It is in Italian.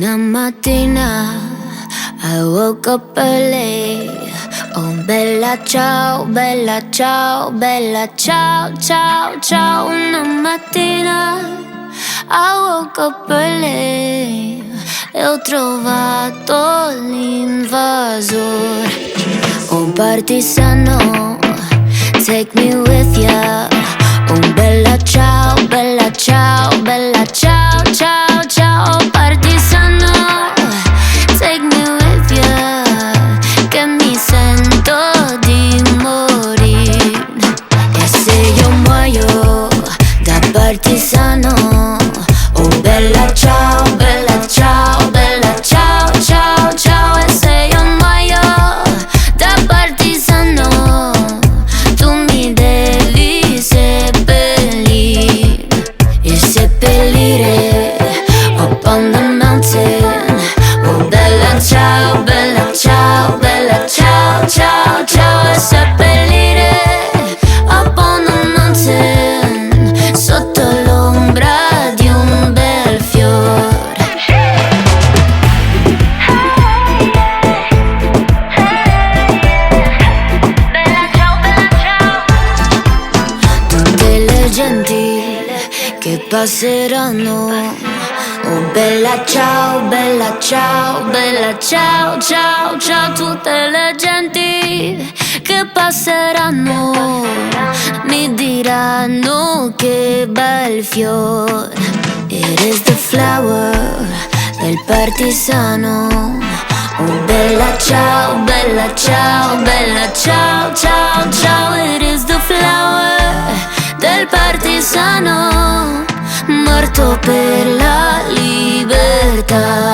Una mattina I woke up early. Oh bella ciao, bella ciao, bella ciao, ciao, ciao. Una mattina I woke up early e ho trovato l'invasore. Un partigiano, take me with ya. Oh bella ciao, bella ciao, bella ciao, ciao, ciao. Partigiano, take me with ya, che mi sento di morire. E se io muoio da partigiano, oh bella ciao, bella ciao, bella ciao, ciao, ciao. E se io muoio da partigiano, tu mi devi seppellire. E seppellire up on the mountain. Oh bella ciao, bella ciao, bella ciao, ciao, ciao. E seppellire up on the mountain, sotto l'ombra di un bel fiore. Bella ciao, bella ciao. Tutte le genti che passeranno. Oh bella ciao, bella ciao, bella ciao, ciao, ciao. Tutte le genti che passeranno mi diranno che bel fiore. It is the flower del partigiano. Oh bella ciao, bella ciao, bella ciao, ciao, ciao. It is the flower del partigiano, morto per la libertà.